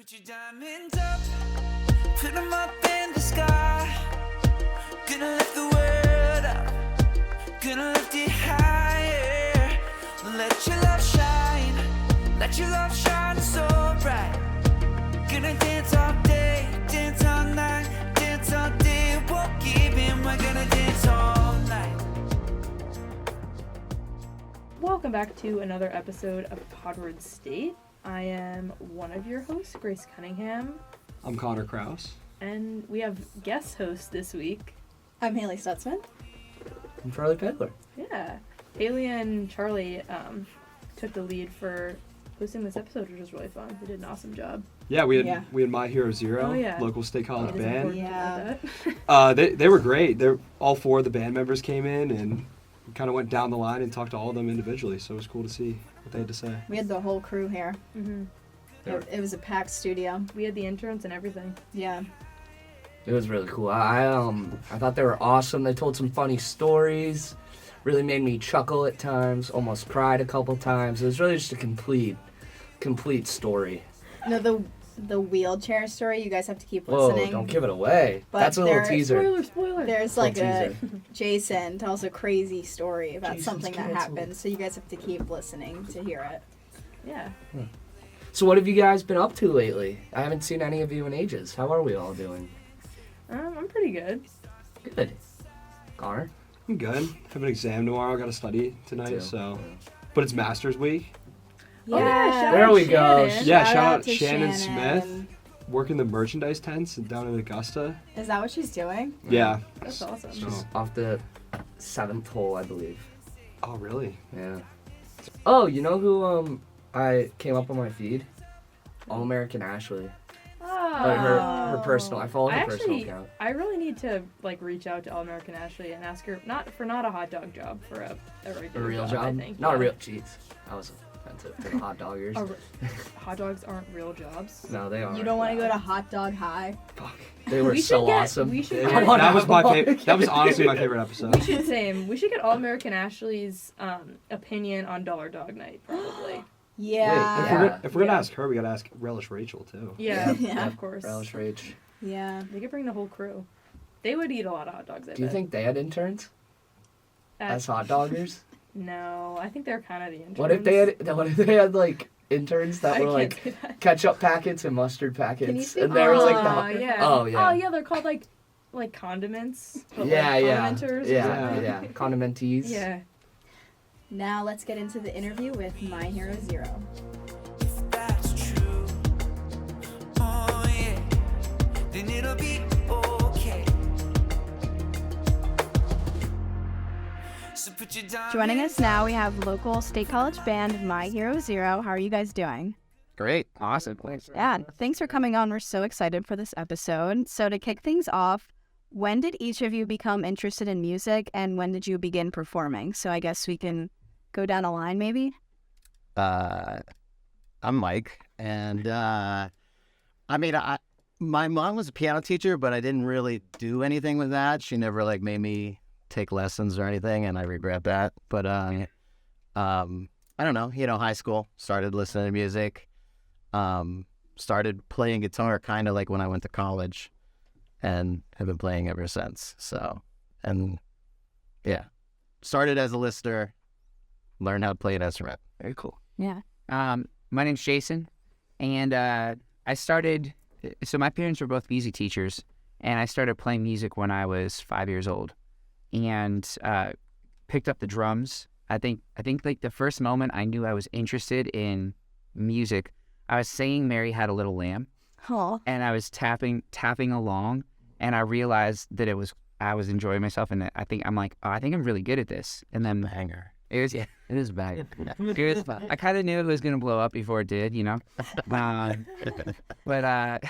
Put your diamonds up, put them up in the sky. Gonna lift the world up, gonna lift it higher. Let your love shine so bright. Gonna dance all day, dance all night, dance all day. Won't give in, we're gonna dance all night. Welcome back to another episode of Podward State. I am one of your hosts, Grace Cunningham. I'm Connor Krause. And we have guest hosts this week. I'm Hailey Stutzman. I'm Charlie Pegler. Yeah. Hailey and Charlie took the lead for hosting this episode, which was really fun. They did an awesome job. Yeah, we had My Hero Zero, local state college band. Yeah. They were great. All four of the band members came in and kind of went down the line and talked to all of them individually, so it was cool to see what they had to say. We had the whole crew here. Mm-hmm. It was a packed studio. We had the interns and everything. Yeah. It was really cool. I thought they were awesome. They told some funny stories. Really made me chuckle at times. Almost cried a couple times. It was really just a complete story. No, the wheelchair story, you guys have to keep Whoa, listening. don't give it away. But That's a little teaser. Spoiler. There's Little like a teaser. Jason tells a crazy story about Jason's something that canceled. happened, so you guys have to keep listening to hear it. Yeah. So what have you guys been up to lately? I haven't seen any of you in ages. How are we all doing? I'm pretty good. Good. Connor? I'm good. I have an exam tomorrow. I got to study tonight, Too. so. But it's Master's Week. Oh, yeah, shout There out we go. Shannon. Yeah, shout out to Shannon Smith. Working the merchandise tents down in Augusta. Is that what she's doing? Yeah. That's awesome. So- Off the 7th hole, I believe. Oh, really? Yeah. Oh, you know who I came up on my feed? All American Ashley. Like her personal. I follow her personal account. I really need to reach out to All American Ashley and ask her not a hot dog job, for a regular A real job? I think. Not yeah. a real. Jeez, that was offensive to the hot doggers. Hot dogs aren't real jobs. No, they are. You don't want to go to Hot Dog High? Fuck. They were We so should get- awesome. we should Yeah, get- that was my favorite. That was honestly my favorite episode. We should get All American Ashley's opinion on Dollar Dog Night, probably. Yeah. If we're gonna ask her, we gotta ask Relish Rachel too. Yeah, Yeah. of course. Relish Rage. Yeah. They could bring the whole crew. They would eat a lot of hot dogs, I Do you bet. think they had interns as hot doggers? No, I think they're kind of the interns. What if they had like interns that were like do that. ketchup packets and mustard Can you packets, speak- and they were like Oh, the yeah. Oh, yeah. Oh, yeah, they're called like condiments. But yeah, condimenters or yeah, something. yeah, condimentees. Yeah. Now let's get into the interview with My Hero Zero. If that's true, oh yeah, then it'll be okay. So put your diamonds Joining us now, we have local state college band My Hero Zero. How are you guys doing? Great. Awesome. Thanks. Yeah, thanks for coming on. We're so excited for this episode. So to kick things off, when did each of you become interested in music and when did you begin performing? So I guess we can go down a line maybe. I'm Mike, and my mom was a piano teacher, but I didn't really do anything with that. She never made me take lessons or anything, and I regret that. But I don't know. High school, started listening to music, started playing guitar kind of like when I went to college, and have been playing ever since. So, and yeah, started as a listener, learned how to play an instrument. Very cool. Yeah. My name's Jason, and I started. So my parents were both music teachers, and I started playing music when I was 5 years old, and picked up the drums. I think like the first moment I knew I was interested in music, I was singing "Mary Had a Little Lamb," Oh. and I was tapping along, and I realized that I was enjoying myself, and I think I'm really good at this. And then Banger. it is a bag. I kind of knew it was gonna blow up before it did, But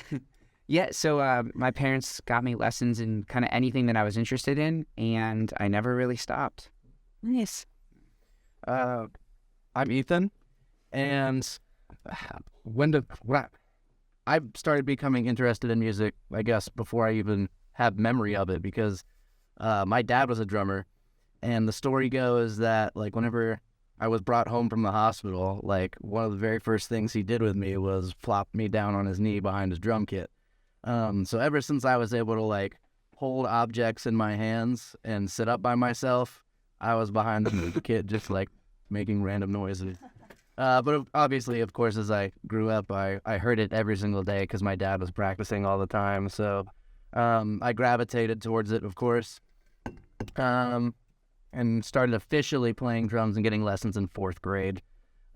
yeah. So my parents got me lessons in kind of anything that I was interested in, and I never really stopped. Nice. I'm Ethan, and I started becoming interested in music, I guess, before I even have memory of it, because my dad was a drummer, and the story goes that whenever I was brought home from the hospital, like one of the very first things he did with me was flop me down on his knee behind his drum kit. So ever since I was able to like hold objects in my hands and sit up by myself, I was behind the kit just like making random noises. But obviously, of course, as I grew up, I heard it every single day because my dad was practicing all the time. So I gravitated towards it, of course, and started officially playing drums and getting lessons in 4th grade.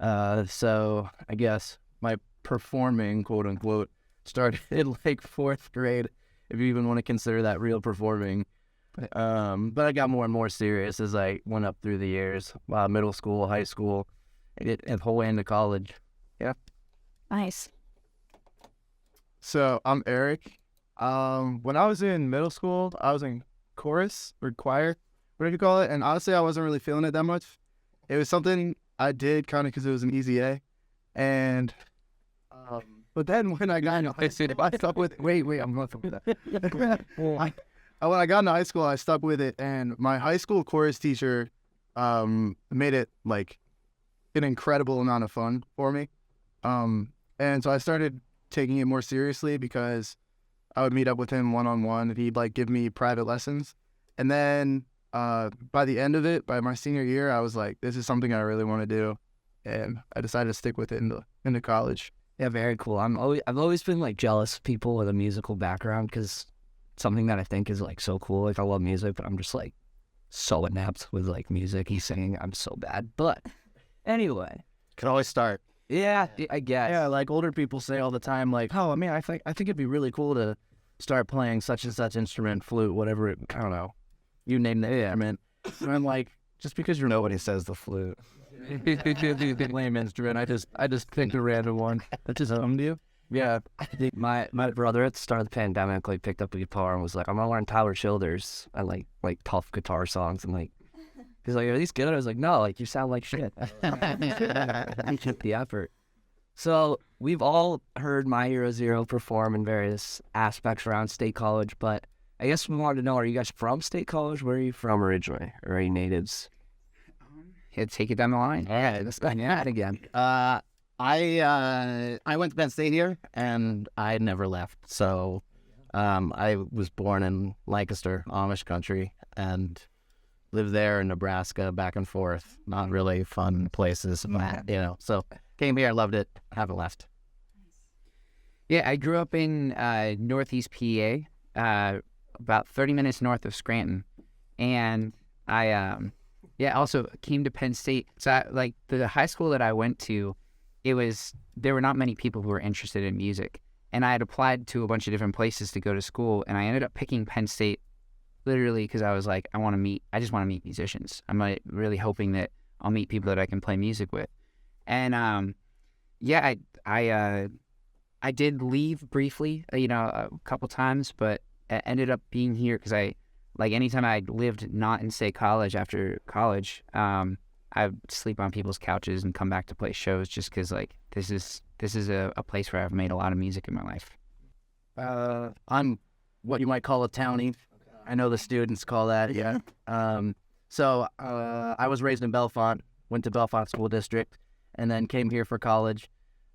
So I guess my performing, quote unquote, started in like 4th grade, if you even want to consider that real performing. But I got more and more serious as I went up through the years, middle school, high school, and the whole way into college. Yeah. Nice. So I'm Eric. When I was in middle school, I was in chorus or choir, whatever you call it, and honestly, I wasn't really feeling it that much. It was something I did kind of because it was an easy A, and but then when I got into high school, I stuck with it. Wait, I'm not with that. When I got into high school, I stuck with it, and my high school chorus teacher made it like an incredible amount of fun for me, and so I started taking it more seriously because I would meet up with him one-on-one, and he'd like give me private lessons. And then by the end of it, by my senior year, I was like, this is something I really want to do, and I decided to stick with it into college. Yeah, very cool. I've always been like jealous of people with a musical background because something that I think is like so cool. Like I love music, but I'm just like so inept with like music and singing. I'm so bad. But anyway, Can always start. yeah, I guess. Yeah, like older people say all the time, like, oh, man, I think it'd be really cool to start playing such and such instrument, flute, whatever it, I don't know. You name the instrument. And I'm like, just because you're Nobody says the flute. lame instrument, I just picked a random one. That just come to you? Yeah. I think my brother at the start of the pandemic like picked up a guitar and was like, I'm gonna learn Tyler Childers and like tough guitar songs, and like he's like, are these good? I was like, no, like you sound like shit. I took the effort. So we've all heard My Hero Zero perform in various aspects around State College, but I guess we wanted to know, are you guys from State College? Where are you from originally? Or are you natives? Take it down the line. Yeah, let's go again. I went to Penn State here, and I never left. So I was born in Lancaster, Amish country, and lived there in Nebraska, back and forth. Not really fun places, but, so came here, loved it, haven't left. Yeah, I grew up in Northeast PA, about 30 minutes north of Scranton, and I also came to Penn State. So like the high school that I went to, there were not many people who were interested in music, and I had applied to a bunch of different places to go to school, and I ended up picking Penn State literally because I was like, I just want to meet musicians. I'm like really hoping that I'll meet people that I can play music with. And I did leave briefly, a couple times, but I ended up being here because anytime I lived not in State College after college, I would sleep on people's couches and come back to play shows just because this is a place where I've made a lot of music in my life. I'm what you might call a townie. I know the students call that, yeah. So I was raised in Bellefonte, went to Bellefonte School District, and then came here for college.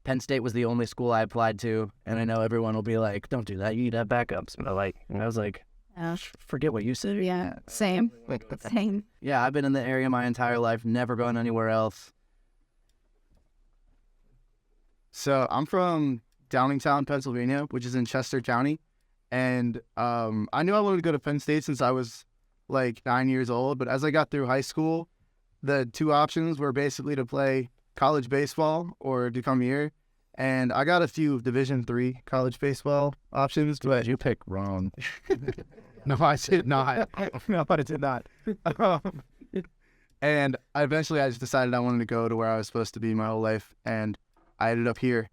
Penn State was the only school I applied to, and I know everyone will be like, don't do that, you need to have backups. But I was like, forget what you said. Yeah, same. Same. Yeah, I've been in the area my entire life, never gone anywhere else. So I'm from Downingtown, Pennsylvania, which is in Chester County. And I knew I wanted to go to Penn State since I was like 9 years old. But as I got through high school, the two options were basically to play college baseball or to come here. And I got a few Division III college baseball options, but You picked wrong. no, I did not. No, I did not. And I just decided I wanted to go to where I was supposed to be my whole life, and I ended up here,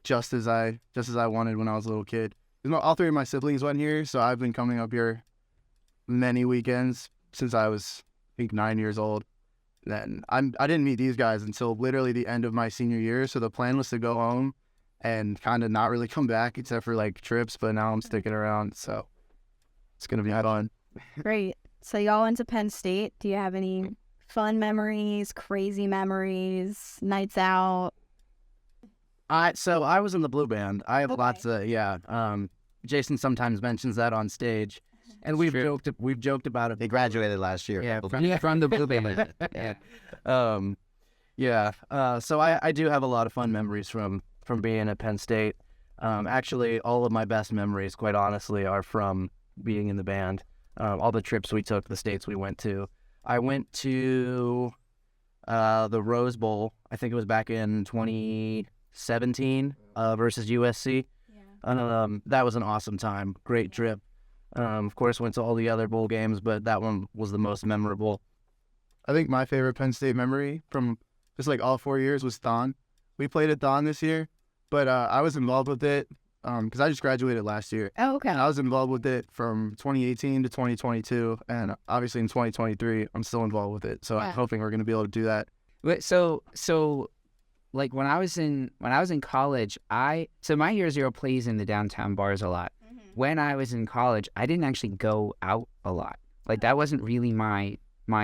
just as I wanted when I was a little kid. All three of my siblings went here, so I've been coming up here many weekends since I was, I think, 9 years old. Then I didn't meet these guys until literally the end of my senior year, so the plan was to go home and kind of not really come back except for like trips, but now I'm sticking around, so it's gonna be fun. Great. So y'all went to Penn State. Do you have any Fun memories, crazy memories, nights out. So I was in the blue band. I have lots of Jason sometimes mentions that on stage, and we've joked about it. He graduated last year. Yeah, from the blue band. Yeah. So I do have a lot of fun memories from being at Penn State. Actually, all of my best memories, quite honestly, are from being in the band. All the trips we took, the states we went to. I went to the Rose Bowl. I think it was back in 2017 versus USC. That was an awesome time. Great trip. Of course, went to all the other bowl games, but that one was the most memorable. I think my favorite Penn State memory from just like all 4 years was Thon. We played at Thon this year, but I was involved with it because I just graduated last year. Oh, okay. And I was involved with it from 2018 to 2022, and obviously in 2023, I'm still involved with it. So I'm hoping we're going to be able to do that. So like when I was in college, so my Year Zero plays in the downtown bars a lot. When I was in college, I didn't actually go out a lot. Like that wasn't really my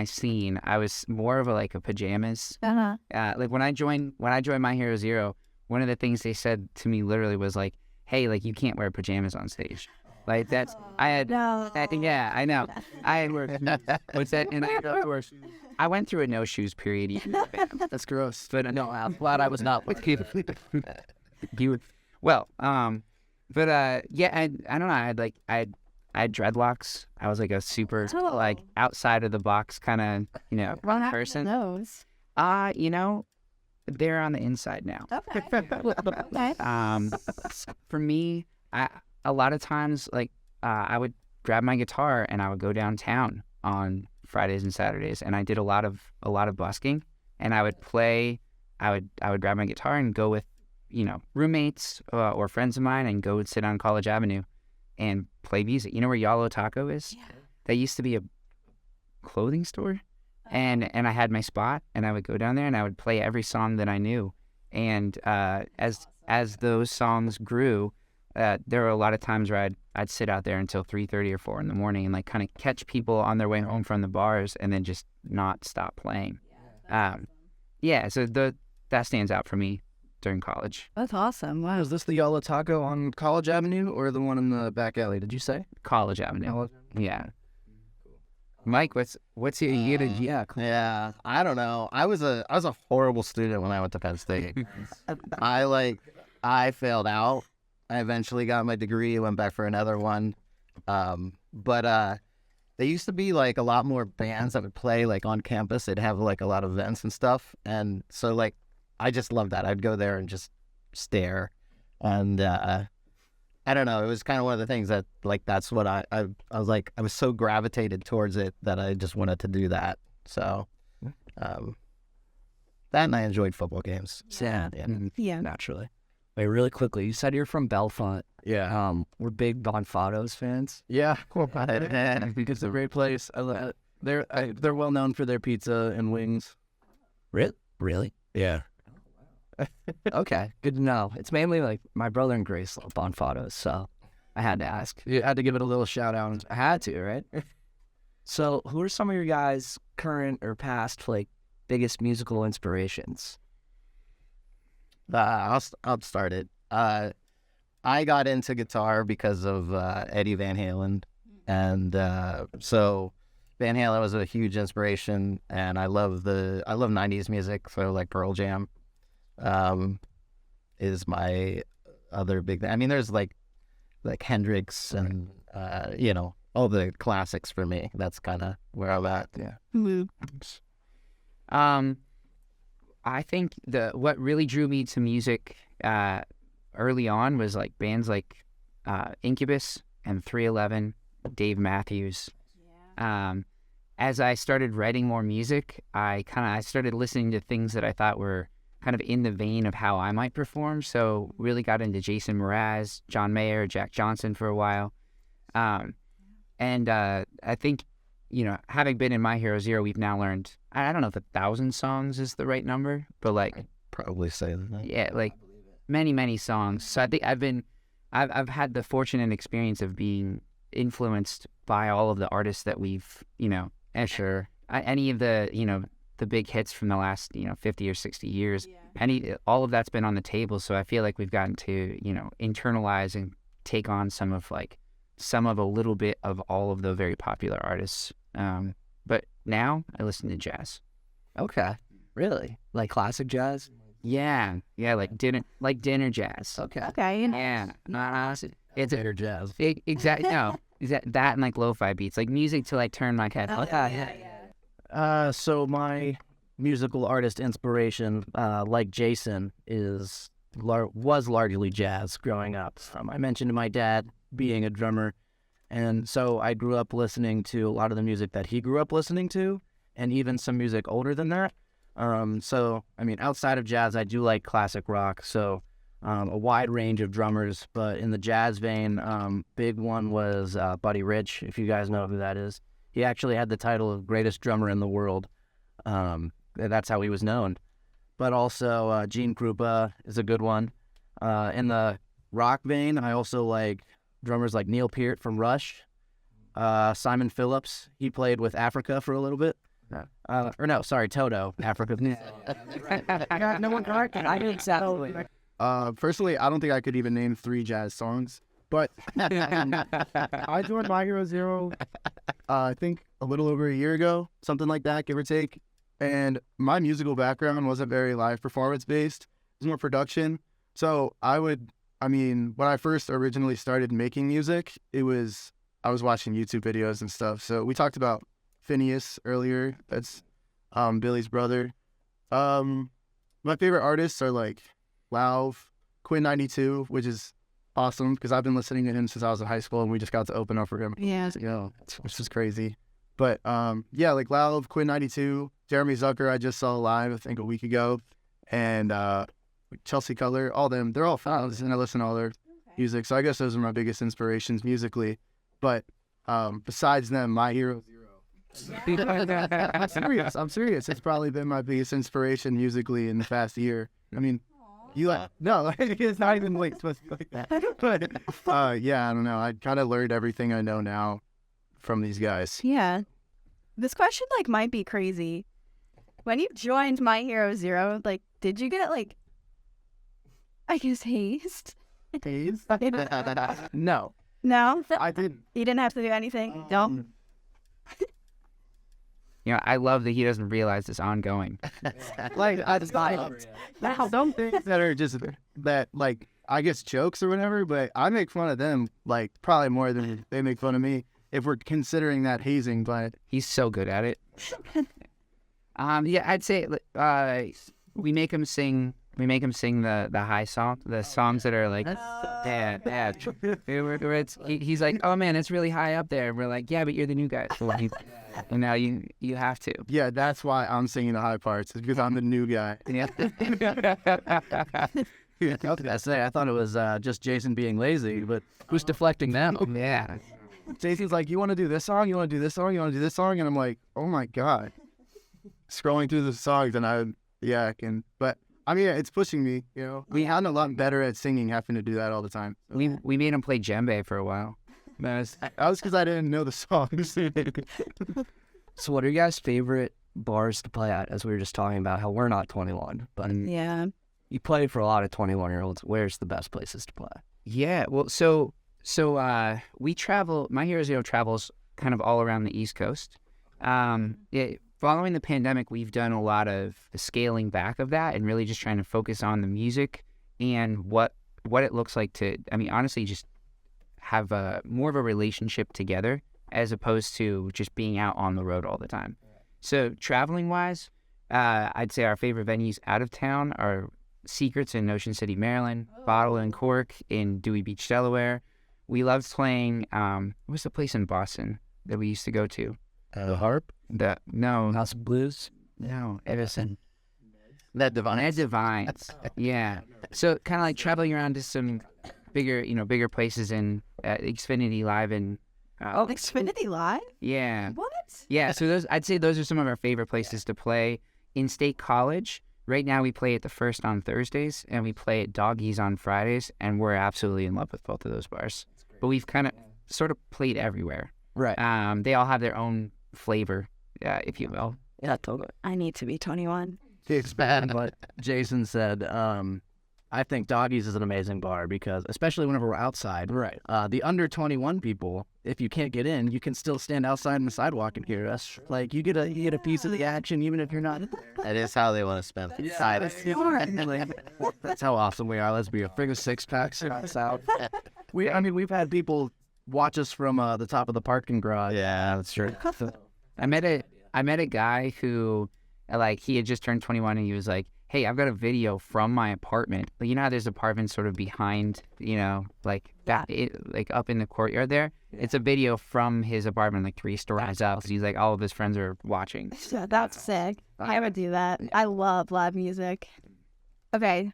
scene. I was more of a pajamas. Like when I joined my Hero Zero, one of the things they said to me literally was like, "Hey, like you can't wear pajamas on stage." Like that's I know. I had worked. What's that? And I went through a no shoes period. That's gross. But no, I'm glad I was not with you. Well, but yeah, I don't know. I had dreadlocks. I was like a super like outside of the box kind of person. Those. They're on the inside now. Okay. For me, a lot of times I would grab my guitar and I would go downtown on Fridays and Saturdays, and I did a lot of busking, and I would play. I would grab my guitar and go with roommates or friends of mine and go and sit on College Avenue and play music. You know where Yalo Taco is? Yeah. That used to be a clothing store. And I had my spot, and I would go down there and I would play every song that I knew. And as those songs grew, there were a lot of times where I'd sit out there until 3:30 or 4 in the morning and kind of catch people on their way home from the bars and then just not stop playing. So that stands out for me during college. That's awesome. Wow. Was this the Yala Taco on College Avenue or the one in the back alley? Did you say College Avenue? Yeah. Mike, what's your Yeah, I don't know. I was a horrible student when I went to Penn State. I failed out. I eventually got my degree, went back for another one. But there used to be a lot more bands that would play on campus. They'd have a lot of events and stuff, and so I just loved that. I'd go there and just stare, and I don't know. It was kind of one of the things that that's what I was like. I was so gravitated towards it that I just wanted to do that. So that, and I enjoyed football games. Yeah. Naturally. Wait, really quickly, you said you're from Bellefonte. Yeah. We're big Bonfados fans. Yeah. I think it's a great place. They're well known for their pizza and wings. Really? Yeah. Okay, good to know. It's mainly my brother and Grace love Bonfados, so I had to ask. You had to give it a little shout out. I had to, right? So, who are some of your guys' current or past biggest musical inspirations? I'll start it. I got into guitar because of Eddie Van Halen, and so Van Halen was a huge inspiration, and I love 90s music, so Pearl Jam is my other big thing. I mean, there's like Hendrix and all the classics for me. That's kind of where I'm at. Yeah. I think what really drew me to music early on was bands like Incubus and 311, Dave Matthews. As I started writing more music, I started listening to things that I thought were kind of in the vein of how I might perform. So really got into Jason Mraz, John Mayer, Jack Johnson for a while. And I think, having been in My Hero Zero, we've now learned, I don't know if 1,000 songs is the right number, but I'd probably say that. Yeah, many, many songs. So I think I've had the fortune and experience of being influenced by all of the artists that we've, Sure. any of the, the big hits from the last 50 or 60 years, and all of that's been on the table. So I feel like we've gotten to internalize and take on some of a little bit of all of the very popular artists. But now I listen to jazz. Okay. Really? Like classic jazz? Yeah, like dinner jazz. Okay. Okay. Yeah, it's Dinner jazz. exactly no, that and like lo-fi beats, like music to like turn my head. So my musical artist inspiration, like Jason, was largely jazz growing up. I mentioned my dad being a drummer, and so I grew up listening to a lot of the music that he grew up listening to, and even some music older than that. So I mean, outside of jazz, I do like classic rock. So a wide range of drummers, but in the jazz vein, big one was Buddy Rich, if you guys know who that is. He actually had the title of greatest drummer in the world. That's how he was known. But also Gene Krupa is a good one. In the rock vein, I also like drummers like Neil Peart from Rush. Simon Phillips, he played with Africa for a little bit. Toto, Africa. No one corrected. I knew exactly. Personally, I don't think I could even name 3 jazz songs, but I joined My Hero Zero, I think a little over a year ago, something like that, give or take. And my musical background wasn't very live performance based. It was more production. So when I first originally started making music, I was watching YouTube videos and stuff. So we talked about Phineas earlier. That's Billy's brother. My favorite artists are like Lauv, Quinn 92, which is awesome because I've been listening to him since I was in high school, and we just got to open up for him. Yeah. Which is crazy. But like Lauv, Quinn 92, Jeremy Zucker, I just saw live I think a week ago, and Chelsea Cutler, all them, they're all fans, and I listen to all their music. So I guess those are my biggest inspirations musically. But besides them, My Hero Zero. I'm serious. It's probably been my biggest inspiration musically in the past year. I mean, no, it's not even supposed to be like that. But I don't know. I kind of learned everything I know now from these guys. Yeah. This question might be crazy. When you joined My Hero Zero, did you get hazed? Hazed? No. No? I didn't. You didn't have to do anything? No? I love that he doesn't realize it's ongoing. I just some things that are just that I guess jokes or whatever, but I make fun of them probably more than they make fun of me if we're considering that hazing. But He's so good at it. I'd say we make him sing. We make him sing the high song, the songs that are bad. He's like, oh man, it's really high up there. And we're like, yeah, but you're the new guy. And now you have to. Yeah, that's why I'm singing the high parts. It's because I'm the new guy. Yeah. I was gonna say, I thought it was just Jason being lazy, but who's deflecting now? Yeah. Jason's like, you want to do this song? You want to do this song? You want to do this song? And I'm like, oh my God. Scrolling through the songs and I can. But I mean, it's pushing me, We gotten a lot better at singing, having to do that all the time. We made him play djembe for a while. That was because I didn't know the songs. So what are your guys' favorite bars to play at, as we were just talking about how we're not 21, but Yeah. you play for a lot of 21-year-olds. Where's the best places to play? Yeah, well, so we travel. My Hero Zero travels kind of all around the East Coast. Following the pandemic, we've done a lot of the scaling back of that and really just trying to focus on the music and what it looks like to, honestly, just have more of a relationship together as opposed to just being out on the road all the time. So traveling-wise, I'd say our favorite venues out of town are Secrets in Ocean City, Maryland, Bottle and Cork in Dewey Beach, Delaware. We loved playing, what's the place in Boston that we used to go to? The Harp? No. House of Blues? No, Edison. That Divine. Yeah. So kind of traveling around to some bigger places in Xfinity Live and Xfinity Live? Yeah. What? Yeah, so I'd say those are some of our favorite places to play. In State College, right now we play at the First on Thursdays and we play at Doggies on Fridays, and we're absolutely in love with both of those bars. But we've kind of sort of played everywhere. Right. They all have their own flavor, if you will. Yeah, totally. I need to be 21. To expand what Jason said, I think Doggies is an amazing bar because, especially whenever we're outside, Right. the under 21 people, if you can't get in, you can still stand outside on the sidewalk and hear us. Like you get a piece of the action even if you're not there. That is how they want to spend the time. That's how awesome we are. Let's be a bring a 6-pack out. We've had people watch us from the top of the parking garage. Yeah, that's true. I met a guy who, like, he had just turned 21 and he was like, hey, I've got a video from my apartment. Like, you know how there's apartments sort of behind, like that, like up in the courtyard there? Yeah. It's a video from his apartment, like 3 stories up. He's like, all of his friends are watching. Yeah, that's sick. I would do that. I love live music. Okay.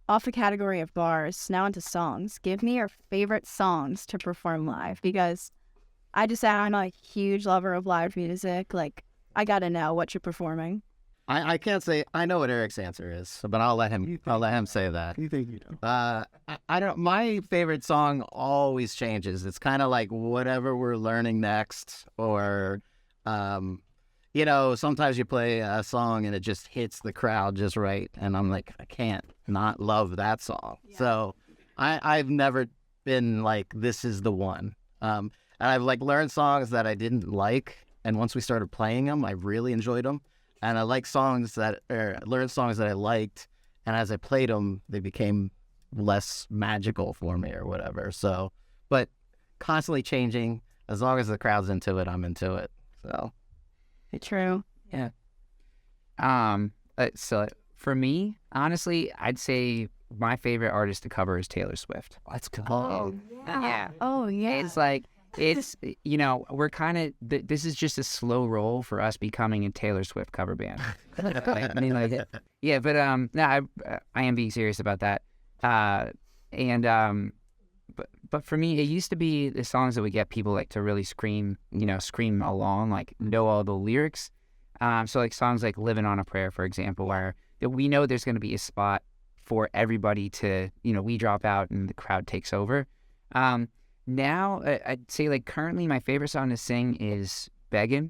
Off the category of bars, now into songs. Give me your favorite songs to perform live, because I just say I'm a huge lover of live music. Like, I gotta know what you're performing. I can't say I know what Eric's answer is, but I'll let him say that. You think you know? I don't. My favorite song always changes. It's kind of like whatever we're learning next, or sometimes you play a song and it just hits the crowd just right, and I'm like, I can't not love that song. Yeah. So I've never been like, this is the one. And I've like learned songs that I didn't like, and once we started playing them, I really enjoyed them. And I learned songs that I liked, and as I played them, they became less magical for me or whatever. So, but constantly changing. As long as the crowd's into it, I'm into it. So, true. Yeah. So for me, honestly, I'd say my favorite artist to cover is Taylor Swift. Let's go. Oh, yeah. Oh, yeah. It's like, we're kind of, this is just a slow roll for us becoming a Taylor Swift cover band. Yeah, but no, I am being serious about that. But for me, it used to be the songs that would get people like to really scream along, like know all the lyrics. So like songs like "Living on a Prayer," for example, where we know there's going to be a spot for everybody to, we drop out and the crowd takes over. Now, I'd say, like, currently my favorite song to sing is Beggin'.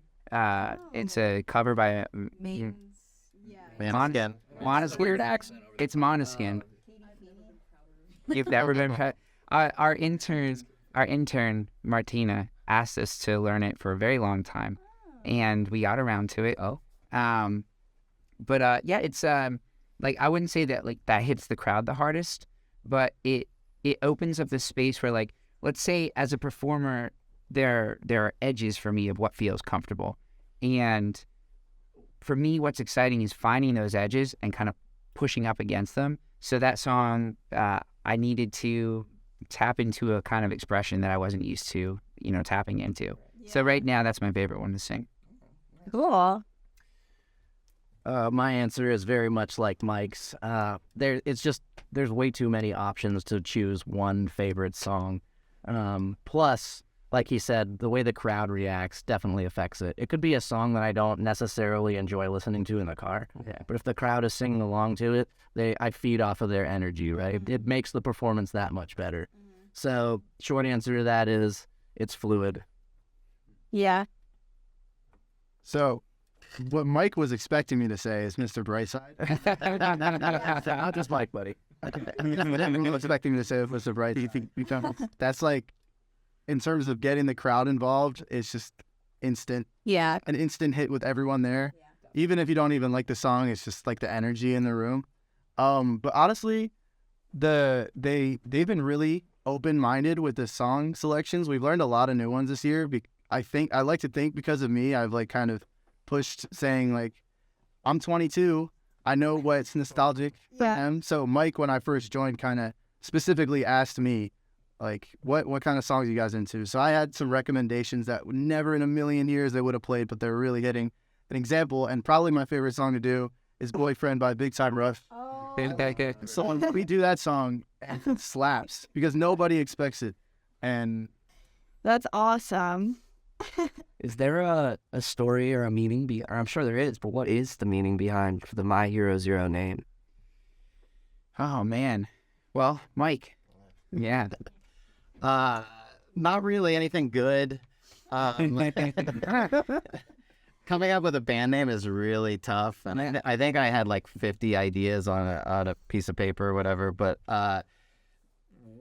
It's a cover by Måneskin. Weird accent. It's Måneskin. You've never been... Our intern, Martina, asked us to learn it for a very long time, and we got around to it. Yeah, it's, like, I wouldn't say that, like, that hits the crowd the hardest, but it opens up the space where, like, let's say as a performer, there are edges for me of what feels comfortable. And for me, what's exciting is finding those edges and kind of pushing up against them. So that song, I needed to tap into a kind of expression that I wasn't used to, tapping into. Yeah. So right now, that's my favorite one to sing. Cool. My answer is very much like Mike's. There's way too many options to choose one favorite song. Plus, like he said, the way the crowd reacts definitely affects it. It could be a song that I don't necessarily enjoy listening to in the car, but if the crowd is singing along to it, I feed off of their energy, right? It makes the performance that much better. So, short answer to that is, it's fluid. Yeah. So, what Mike was expecting me to say is Mr. Brightside. Not just Mike, buddy. Everyone was expecting me to say it was Mr. Brightside. That's like, in terms of getting the crowd involved, it's just instant. Yeah. An instant hit with everyone there. Yeah, even if you don't even like the song, it's just like the energy in the room. But honestly, they've been really open-minded with the song selections. We've learned a lot of new ones this year. I like to think because of me, I've like kind of pushed saying like, I'm 22. I know what's nostalgic for them. So Mike, when I first joined, kind of specifically asked me, like, what kind of songs you guys into? So I had some recommendations that never in a million years they would have played, but they're really hitting an example. And probably my favorite song to do is Boyfriend by Big Time Rush. Oh. So when we do that song, it slaps because nobody expects it. And that's awesome. Is there a story or a meaning? Or I'm sure there is, but what is the meaning behind the My Hero Zero name? Oh, man. Well, Mike. Yeah. Not really anything good. coming up with a band name is really tough, and I think I had like 50 ideas on a piece of paper or whatever. But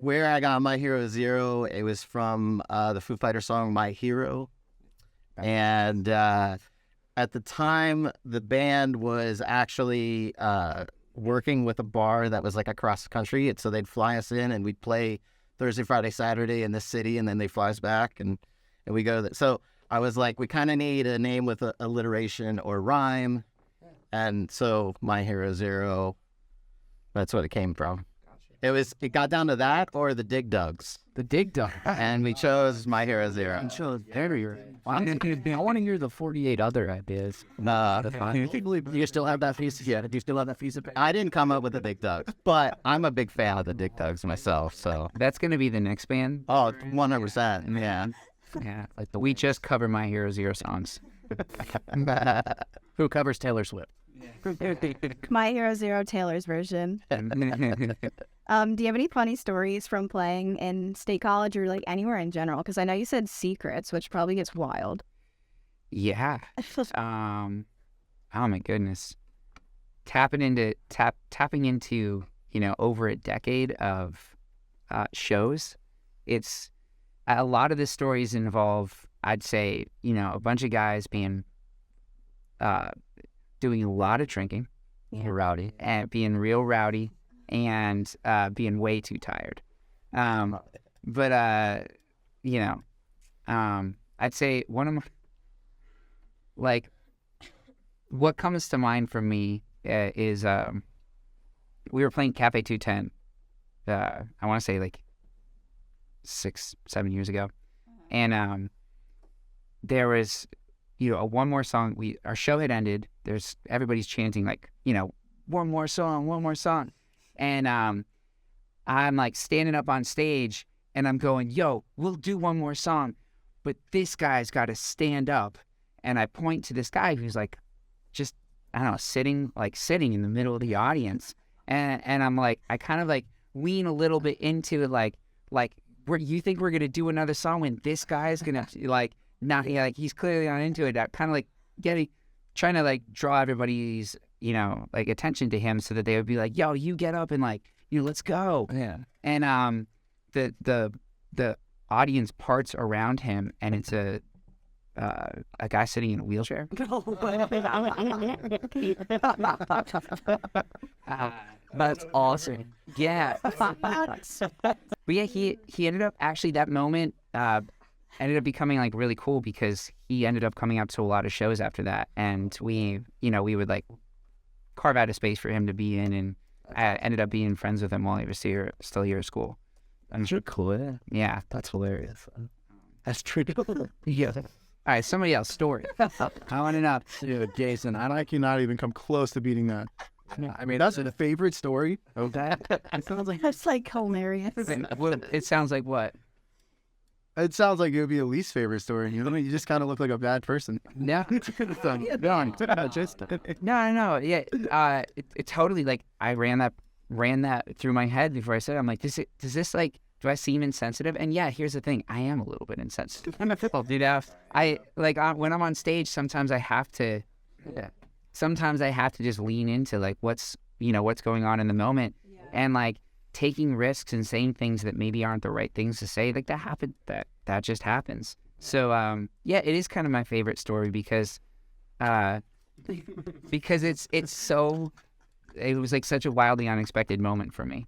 where I got My Hero Zero, it was from the Foo Fighters song My Hero, and at the time the band was actually working with a bar that was like across the country, and so they'd fly us in and we'd play Thursday, Friday, Saturday in this city, and then they fly us back and we go there. So I was like, we kind of need a name with alliteration or rhyme, and so My Hero Zero, that's what it came from. It got down to that or the Dig Dugs. The Dig Dug. And we chose My Hero Zero. I want to hear the 48 other ideas. Nah, that's fine. Do you still have that piece? Yeah. Do you still have that piece of paper? I didn't come up with the Dig Dugs, but I'm a big fan of the Dig Dugs myself, so. That's going to be the next band. Oh, 100%, yeah. Yeah, like we just cover My Hero Zero songs. Who covers Taylor Swift? My Hero Zero Taylor's version. Do you have any funny stories from playing in State College or like anywhere in general? Because I know you said secrets, which probably gets wild. Yeah. Oh my goodness. Tapping into over a decade of shows. It's a lot of the stories involve, I'd say, a bunch of guys being doing a lot of drinking, Rowdy. and being real rowdy, and being way too tired. But I'd say one of my, like, what comes to mind for me is we were playing Cafe 210. I want to say like 6-7 years ago, and there was a one more song. Our show had ended. Everybody's chanting like one more song, and I'm like standing up on stage and I'm going, yo, we'll do one more song, but this guy's got to stand up. And I point to this guy who's like, just, I don't know, sitting in the middle of the audience. And I'm like, I kind of like lean a little bit into it, like, you think we're going to do another song when this guy's going to not, he's clearly not into it. Kind of like trying to like draw everybody's, attention to him so that they would be like, yo, you get up and let's go. Yeah. And the audience parts around him, and it's a guy sitting in a wheelchair. That's awesome. Yeah. But yeah, he ended up actually, that moment ended up becoming like really cool because he ended up coming out to a lot of shows after that, and we would like carve out a space for him to be in, and I ended up being friends with him while he was still here at school. That's cool. Yeah. That's hilarious. That's true. Yeah. All right, somebody else, story. I want to know. Dude, Jason, I cannot even come close to beating that. I mean, that's a favorite story. Okay. It sounds like that's like hilarious. It sounds like what? It sounds like it would be a least favorite story. You just kind of look like a bad person. No. No. Yeah. It totally, like, I ran that through my head before I said it. I'm like, does this like, do I seem insensitive? And yeah, here's the thing, I am a little bit insensitive. When I'm on stage, sometimes I have to just lean into like what's going on in the moment, and like taking risks and saying things that maybe aren't the right things to say. Like that just happens. So yeah, it is kind of my favorite story because it was like such a wildly unexpected moment for me.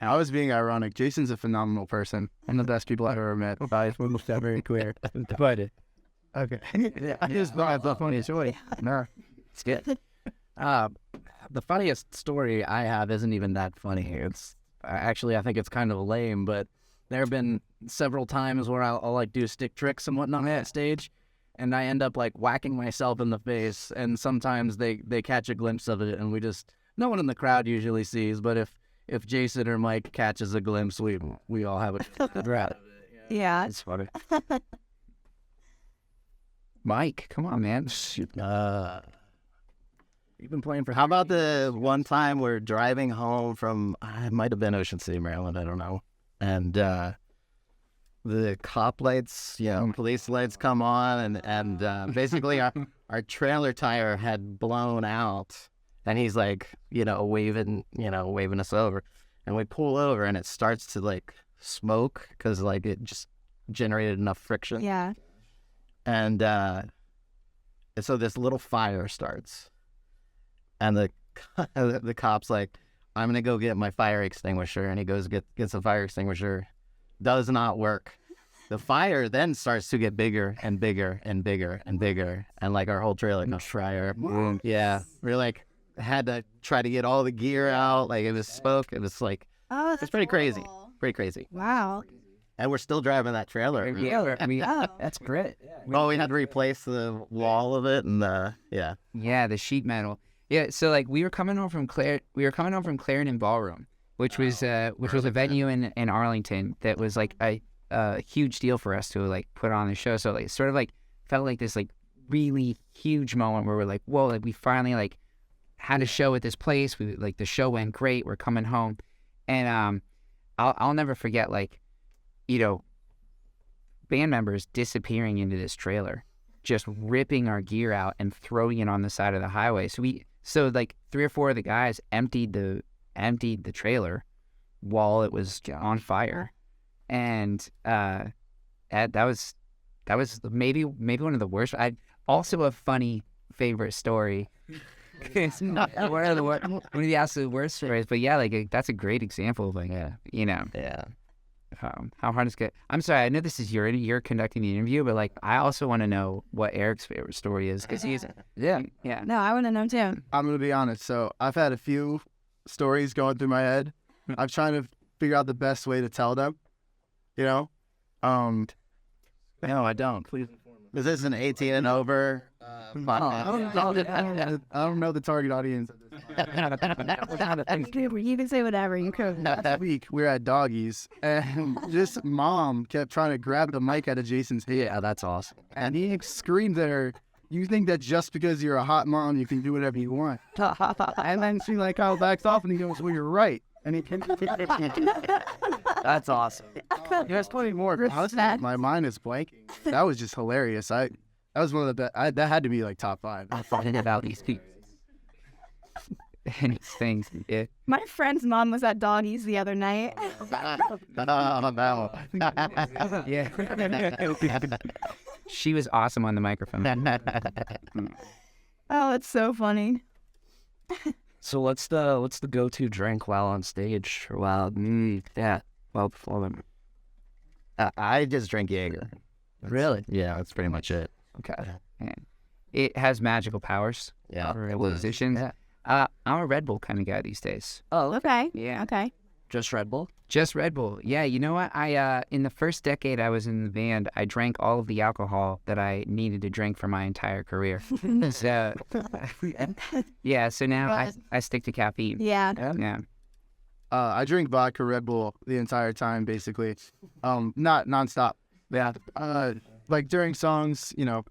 I was being ironic. Jason's a phenomenal person. One of the best people I've ever met. It's very clear. But Okay. I just thought it's the funniest story. No, it's good. The funniest story I have isn't even that funny. It's actually, I think it's kind of lame, but there have been several times where I'll like do stick tricks and whatnot on stage, and I end up like whacking myself in the face, and sometimes they catch a glimpse of it, and no one in the crowd usually sees, but if Jason or Mike catches a glimpse, we all have a Yeah. It's funny. Mike, come on, man. You've been playing for. How about the one time we're driving home from, it might have been Ocean City, Maryland, I don't know. And the cop lights, police lights come on, and basically our trailer tire had blown out, and he's like, waving us over, and we pull over, and it starts to like smoke because like it just generated enough friction. Yeah. And so this little fire starts, and the cop's like, I'm gonna go get my fire extinguisher, and he goes gets a fire extinguisher. Does not work. The fire then starts to get bigger and bigger and bigger and bigger, and like our whole trailer goes fire. Yeah, we like had to try to get all the gear out. Like it was smoke. It was like it's pretty crazy. Pretty crazy. Wow. And we're still driving that trailer. Yeah, I mean, that's great. Oh, we had to replace the wall of it, and yeah. Yeah, the sheet metal. Yeah, so like we were coming home from Clarendon Ballroom, which was a venue in Arlington that was like a huge deal for us to like put on the show. So like sort of like felt like this like really huge moment where we're like, whoa, like we finally like had a show at this place. We like the show went great. We're coming home, and I'll never forget like, band members disappearing into this trailer, just ripping our gear out and throwing it on the side of the highway. So like 3 or 4 of the guys emptied the trailer while it was on fire, and that was maybe one of the worst. Also a funny favorite story. It's not one of the absolute worst stories, but yeah, like that's a great example of like Yeah. How hard it's get. I'm sorry, I know this is you're conducting the interview, but like I also want to know what Eric's favorite story is because he's yeah. No, I want to know too. I'm gonna be honest. So I've had a few stories going through my head. I'm trying to figure out the best way to tell them. No, I don't. Please inform me. Is this an 18 and over? I don't know the target audience. You can say whatever. You could. Last week we were at Doggies, and this mom kept trying to grab the mic out of Jason's head. Yeah, that's awesome. And he screamed at her, "You think that just because you're a hot mom, you can do whatever you want?" And then she like kind of backs off, and he goes, "Well, you're right." And he can. That's awesome. There's plenty more. My mind is blanking. That was just hilarious. That was one of the best. That had to be like top 5. I thought about these people and things. Yeah. My friend's mom was at Doggies the other night. Yeah. She was awesome on the microphone. Oh, it's so funny. So what's the go-to drink while on stage or while performing? I just drink Jaeger. Really? Yeah, that's pretty much it. Okay. Yeah. It has magical powers. Yeah. For musicians. Yeah. I'm a Red Bull kind of guy these days. Oh, Okay. Yeah. Okay. just Red Bull? Just Red Bull. Yeah, you know what? I in the first decade I was in the band, I drank all of the alcohol that I needed to drink for my entire career. So, yeah, so now I stick to caffeine. Yeah. Yeah. I drink vodka Red Bull the entire time, basically. Not nonstop. Yeah. Like during songs, you know.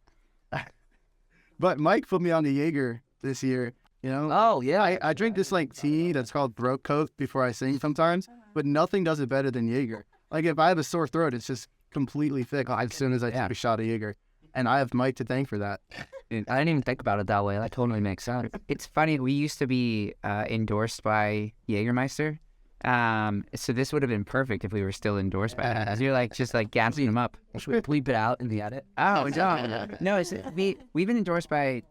But Mike put me on the Jaeger this year, you know. Oh, yeah. I drink this like tea that's called throat coat before I sing sometimes, but nothing does it better than Jaeger. Like if I have a sore throat, it's just completely thick as soon as I take a shot of Jaeger. And I have Mike to thank for that. I didn't even think about it that way. That totally makes sense. It's funny, we used to be endorsed by Jägermeister. So this would have been perfect if we were still endorsed by them. You're like just like gassing them up. Should we bleep it out in the edit? Oh no, it's, we've been endorsed by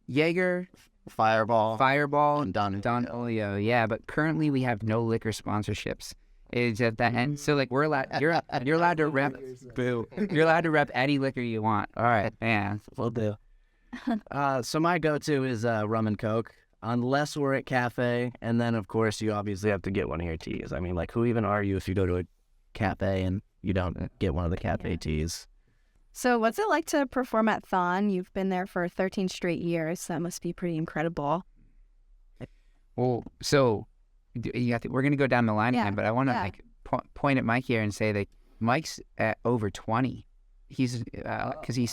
Jaeger, Fireball, and Don Olio. Yeah, but currently we have no liquor sponsorships. It's at that end. So like we're allowed, you're allowed to rep. Boo. You're allowed to rep any liquor you want. All right, man, We'll do. So my go-to is rum and Coke, unless we're at cafe, and then of course you obviously have to get one of your teas. I mean, like who even are you if you go to a cafe and you don't get one of the cafe teas? So what's it like to perform at Thon? You've been there for 13 straight years. That must be pretty incredible. Well, so we're gonna go down the line again, but I want to like point at Mike here and say that Mike's at over 20. He's because he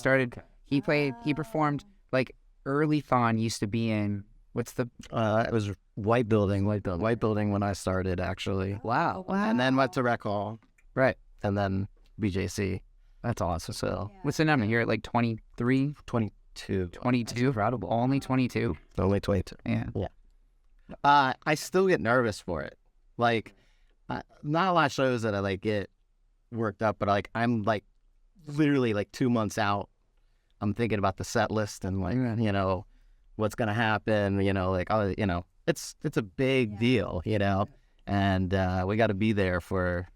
performed like early Thon used to be in what's the It was White Building when I started, actually. Wow. And then went to Rec Hall. right. and then BJC. That's awesome. So What's the number? You're at like 23, 22. 22. Incredible. Only 22. Only 22. Yeah. I still get nervous for it. Like, not a lot of shows that I like get worked up, but like I'm like literally like 2 months out. I'm thinking about the set list and like you know what's gonna happen. You know, like you know it's a big deal. You know, and we got to be there for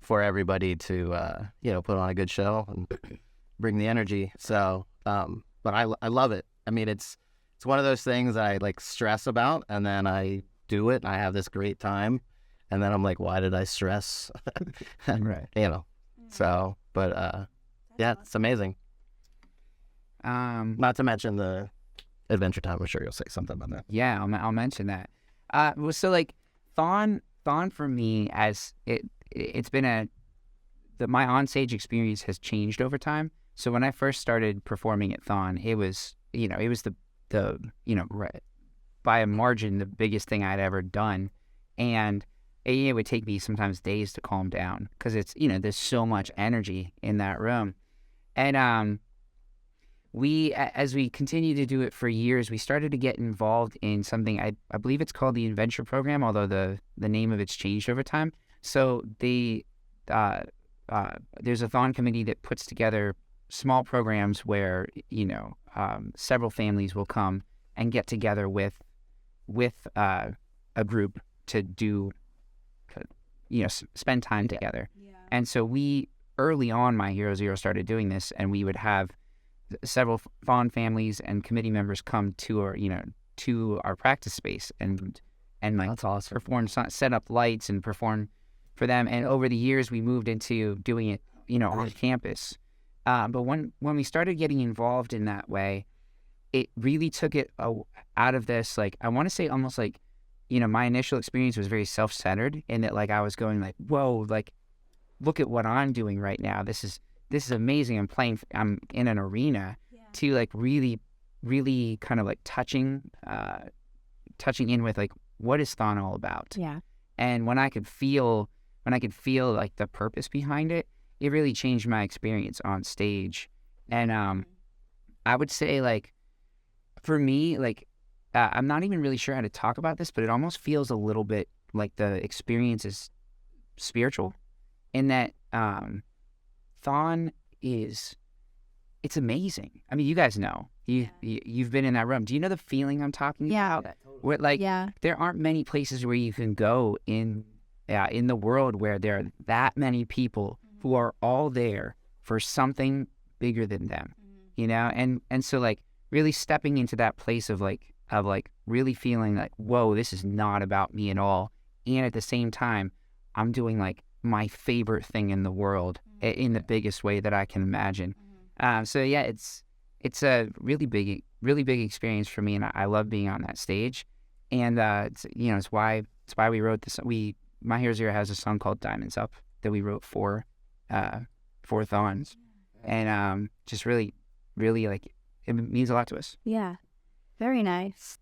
everybody to you know put on a good show and bring the energy. So, but I love it. I mean, it's one of those things that I like stress about, and then I do it. And I have this great time, and then I'm like, why did I stress? Right. You know. So, but yeah, it's amazing. Not to mention the Adventure Time. I'm sure you'll say something about that. Yeah, I'll mention that. Well, so like Thon for me, as it's been my onstage experience has changed over time. So when I first started performing at Thon, it was the by a margin the biggest thing I'd ever done, and it would take me sometimes days to calm down because it's there's so much energy in that room, and as we continued to do it for years, we started to get involved in something I believe it's called the Adventure Program, although the name of it's changed over time. So there's a Thon committee that puts together small programs where several families will come and get together with a group to do spend time together. And so we early on My Hero Zero started doing this, and we would have several Thon families and committee members come to our practice space and like That's awesome. perform, set up lights and perform for them. And over the years we moved into doing it on campus. But when we started getting involved in that way, it really took it out of this, like, I want to say almost like, my initial experience was very self-centered in that, like, I was going like, whoa, like, look at what I'm doing right now. This is amazing. I'm in an arena to like really, really kind of like touching in with like, what is Thon all about? Yeah. And when I could feel like the purpose behind it, it really changed my experience on stage. And I would say, like, for me, like, I'm not even really sure how to talk about this, but it almost feels a little bit like the experience is spiritual in that Thon it's amazing. I mean, you guys know. You've been in that room. Do you know the feeling I'm talking about? Where, like, there aren't many places where you can go in the world where there are that many people who are all there for something bigger than them, and so, like, really stepping into that place of really feeling like, whoa, this is not about me at all, and at the same time I'm doing like my favorite thing in the world in the biggest way that I can imagine. So yeah, it's a really big experience for me, and I love being on that stage. And it's why we wrote this. My Hero Zero has a song called Diamonds Up that we wrote for Thons, and just really, really, like, it means a lot to us. Yeah. Very nice.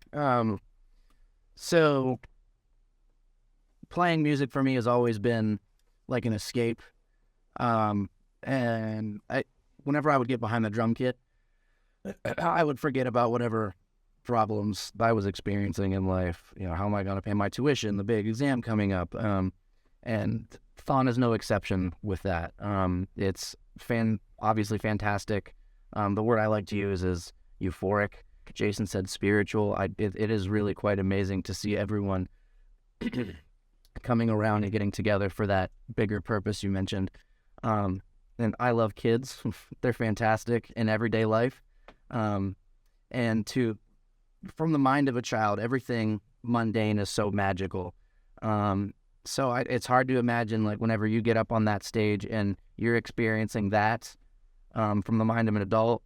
So playing music for me has always been like an escape. And whenever I would get behind the drum kit, I would forget about whatever problems I was experiencing in life. How am I going to pay my tuition? The big exam coming up. And Thon is no exception with that. It's obviously fantastic. The word I like to use is euphoric. Jason said spiritual. It is really quite amazing to see everyone coming around and getting together for that bigger purpose you mentioned. And I love kids. They're fantastic in everyday life. And from the mind of a child, everything mundane is so magical. So it's hard to imagine, like, whenever you get up on that stage and you're experiencing that from the mind of an adult,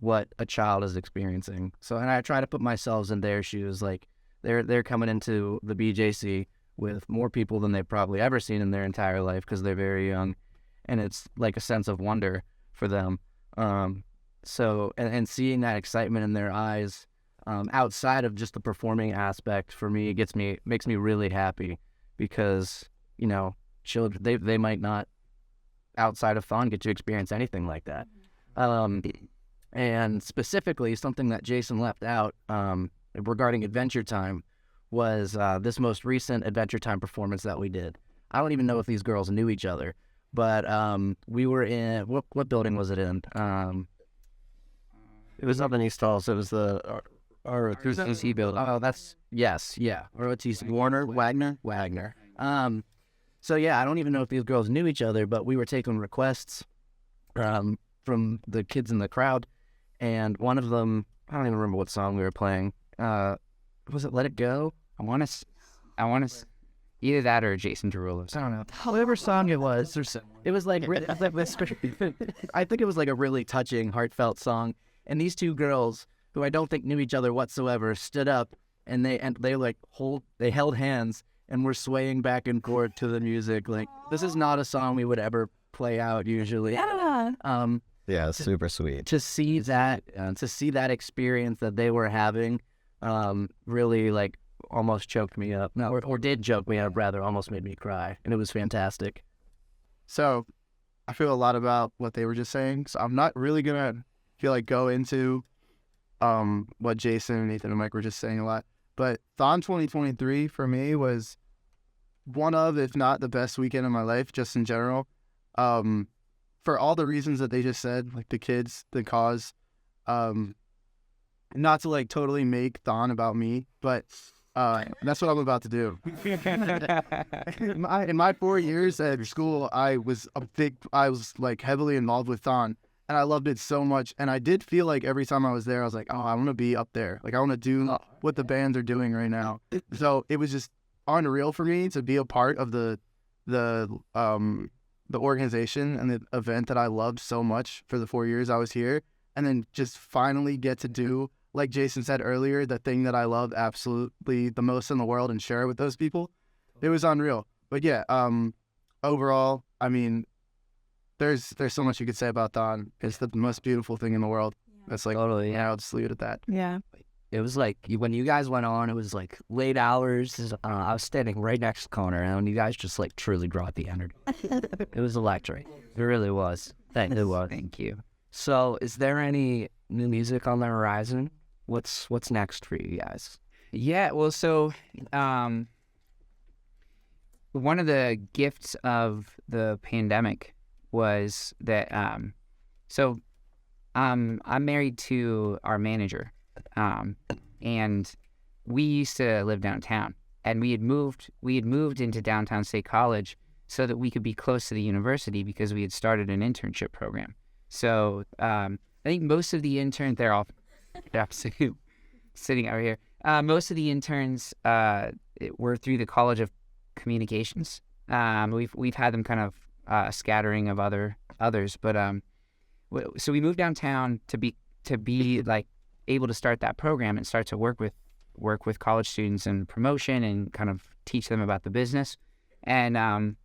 what a child is experiencing. So, and I try to put myself in their shoes. Like, they're coming into the BJC with more people than they've probably ever seen in their entire life because they're very young, and it's like a sense of wonder for them. So, and seeing that excitement in their eyes, outside of just the performing aspect, for me, makes me really happy because, children, they might not outside of Thon get to experience anything like that. And specifically, something that Jason left out regarding Adventure Time was this most recent Adventure Time performance that we did. I don't even know if these girls knew each other, but we were in, what building was it in? It was up in East Falls. It was the ROTC building. Oh, ROTC. Wagner. So yeah, I don't even know if these girls knew each other, but we were taking requests from the kids in the crowd, and one of them, I don't even remember what song we were playing. Was it Let It Go? I want to, either that or Jason Derulo's. I don't know. Whatever song it was, it was like, I think it was like a really touching, heartfelt song. And these two girls, who I don't think knew each other whatsoever, stood up and they held hands and were swaying back and forth to the music. Like, this is not a song we would ever play out usually. Yeah. Yeah, super sweet. To see that experience that they were having, really like almost choked me up. No, or did choke me up rather, almost made me cry, and it was fantastic. So I feel a lot about what they were just saying. So I'm not really gonna go into what Jason and Nathan and Mike were just saying a lot. But Thon 2023 for me was one of, if not the best weekend of my life, just in general. For all the reasons that they just said, like the kids, the cause, not to like totally make Thon about me, but that's what I'm about to do. In my 4 years at school, I was like heavily involved with Thon, and I loved it so much. And I did feel like every time I was there, I was like, oh, I want to be up there. Like, I want to do what the bands are doing right now. So it was just unreal for me to be a part of the organization and the event that I loved so much for the 4 years I was here, and then just finally get to do, like Jason said earlier, the thing that I love absolutely the most in the world and share it with those people. It was unreal. But yeah, overall, I mean, there's so much you could say about Thon. It's the most beautiful thing in the world. That's like, totally. Yeah, I'll just leave it at that. Yeah. It was like, when you guys went on, it was like late hours. I was standing right next to the corner, and you guys just like truly brought the energy. It was electric. It really was. Thank you. So, is there any new music on the horizon? What's next for you guys? Yeah, well, so one of the gifts of the pandemic was that I'm married to our manager, and we used to live downtown, and we had moved into downtown State College so that we could be close to the university because we had started an internship program. So I think most of the interns, they're all sitting out here. Most of the interns were through the College of Communications. We've had them kind of scattering of others, but so we moved downtown to be like able to start that program and start to work with college students and promotion and kind of teach them about the business. And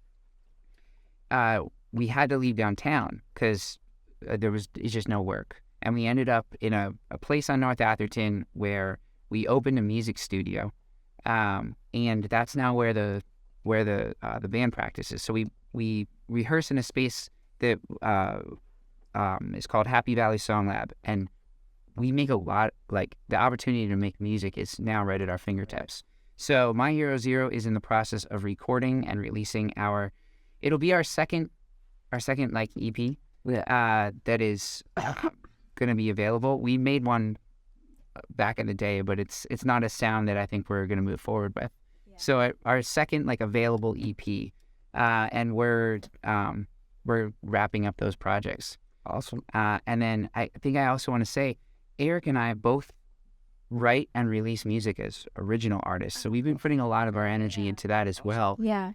we had to leave downtown because it's just no work. And we ended up in a place on North Atherton where we opened a music studio, and that's now where the band practices. So we rehearse in a space that is called Happy Valley Song Lab, and we make a lot, like the opportunity to make music is now right at our fingertips. So My Hero Zero is in the process of recording and releasing it'll be our second like EP that is going to be available. We made one back in the day, but it's not a sound that I think we're going to move forward with. Yeah. So our second like available EP, and we're wrapping up those projects. Awesome. And then I think I also want to say, Eric and I both write and release music as original artists. So we've been putting a lot of our energy into that as well. Yeah.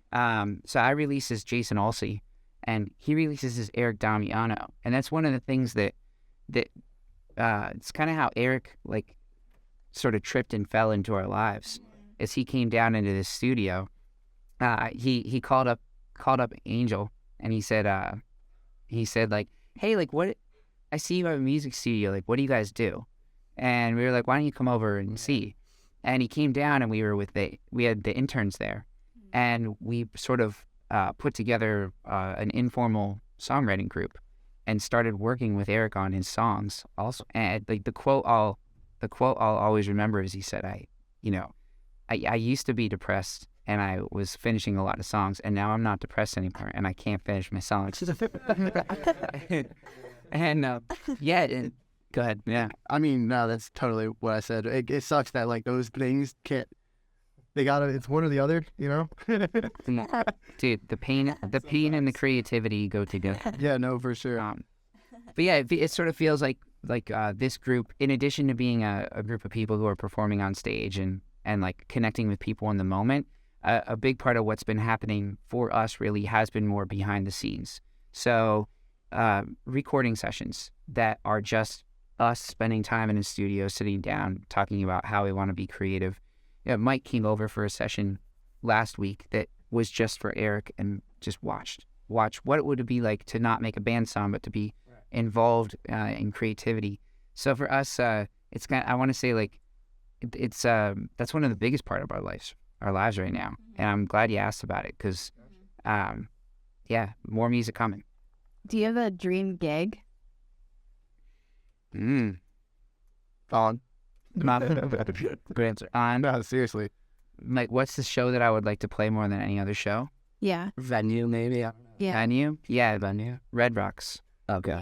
So I release as Jason Olcese, and he releases as Eric Damiano. And that's one of the things that it's kind of how Eric like sort of tripped and fell into our lives as he came down into the studio. He called up Angel, and he said like, hey, like, what, I see you have a music studio, like, what do you guys do? And we were like, why don't you come over and see? And he came down, and we had the interns there, and we sort of put together an informal songwriting group and started working with Eric on his songs also. And like the quote I'll always remember is he said, I used to be depressed and I was finishing a lot of songs, and now I'm not depressed anymore and I can't finish my songs. And go ahead. Yeah. I mean, no, that's totally what I said. It sucks that like those things can't. It's one or the other, you know. Dude, the pain and the creativity go together. Yeah, no, for sure. But yeah, it sort of feels like this group, in addition to being a group of people who are performing on stage and like connecting with people in the moment, a big part of what's been happening for us really has been more behind the scenes. So recording sessions that are just us spending time in a studio, sitting down, talking about how we want to be creative. Yeah, Mike came over for a session last week that was just for Eric and just watch what it would be like to not make a band song, but to be involved in creativity. So for us, it's kind of, I want to say like it's that's one of the biggest part of our lives right now. And I'm glad you asked about it because, more music coming. Do you have a dream gig? On. Good answer. No, seriously. Like, what's the show that I would like to play more than any other show? Yeah. Venue, maybe. Yeah. Venue? Yeah, venue. Red Rocks. Okay.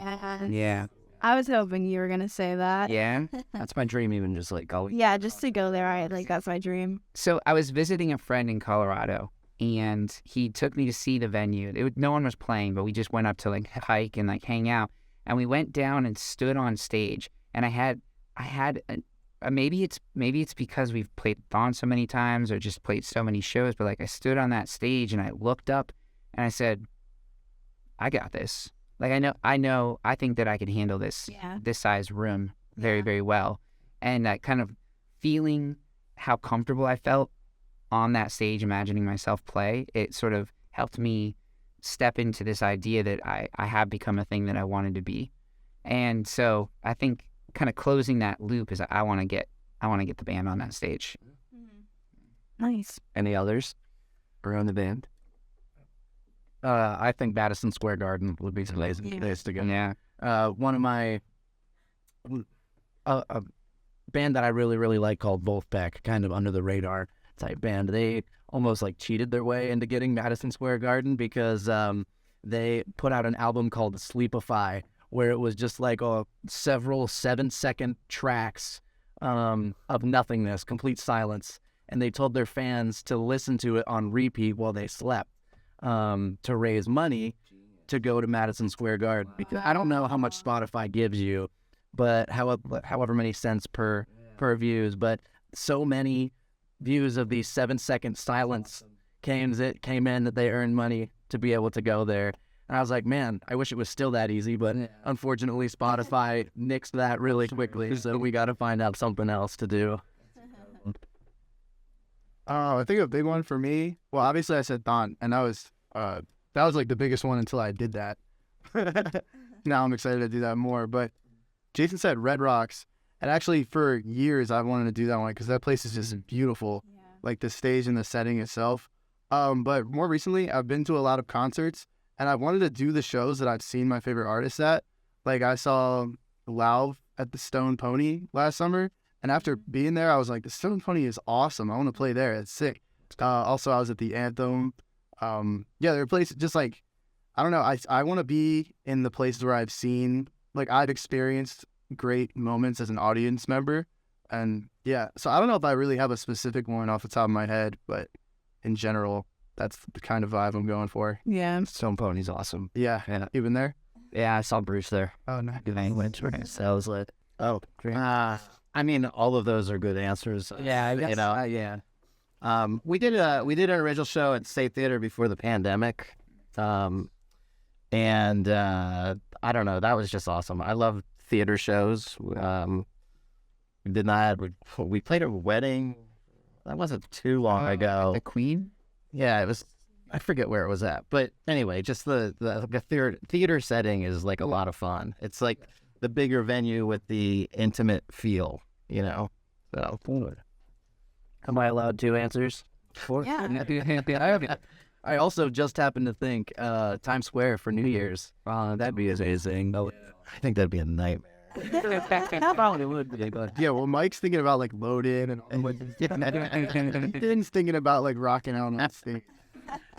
Yeah. I was hoping you were gonna say that. Yeah. That's my dream. Even just like going. Yeah, just to go there. That's my dream. So I was visiting a friend in Colorado, and he took me to see the venue. No one was playing, but we just went up to like hike and like hang out. And we went down and stood on stage. And I had maybe it's because we've played Thon so many times or just played so many shows, but like I stood on that stage and I looked up and I said, I got this. Like I think that I could handle this size room very, very well. And that kind of feeling how comfortable I felt on that stage, imagining myself play, it sort of helped me step into this idea that I have become a thing that I wanted to be. And so I think kind of closing that loop is I want to get the band on that stage. Nice. Any others around the band? I think Madison Square Garden would be an amazing place to go. Yeah. One of my a band that I really, really like called Wolfpack, kind of under the radar type band. They almost like cheated their way into getting Madison Square Garden because they put out an album called Sleepify, where it was just like several 7-second tracks of nothingness, complete silence. And they told their fans to listen to it on repeat while they slept to raise money to go to Madison Square Garden. Because I don't know how much Spotify gives you, but however many cents per views, but so many views of these 7-second silence came in that they earned money to be able to go there. And I was like, man, I wish it was still that easy, but unfortunately Spotify nixed that really quickly, so we got to find out something else to do. I think a big one for me, well, obviously I said Thon, and that was like the biggest one until I did that. Now I'm excited to do that more, but Jason said Red Rocks, and actually for years I wanted to do that one because that place is just beautiful, like the stage and the setting itself. But more recently, I've been to a lot of concerts, and I wanted to do the shows that I've seen my favorite artists at. Like I saw Lauv at the Stone Pony last summer, and after being there, I was like, the Stone Pony is awesome. I want to play there. It's sick. Also, I was at the Anthem. There are places just like, I don't know. I want to be in the places where I've seen, like I've experienced great moments as an audience member. And yeah, so I don't know if I really have a specific one off the top of my head, but in general, that's the kind of vibe I'm going for. Yeah. Stone Pony's awesome. Yeah. You been there? Yeah, I saw Bruce there. Oh, nice. So that was lit. Oh, I mean, all of those are good answers. Yeah, I guess. We did an original show at State Theater before the pandemic, and I don't know, that was just awesome. I love theater shows. We did that. We played a wedding. That wasn't too long ago. The Queen? Yeah, it was. I forget where it was at, but anyway, just the theater setting is like a lot of fun. It's like the bigger venue with the intimate feel, you know. So Am I allowed 2 answers? Yeah. I also just happened to think Times Square for New Year's. That'd be amazing. I think that'd be a nightmare. Probably would be, but Yeah, well, Mike's thinking about like load-in and all Ethan's thinking about like rocking out on stage.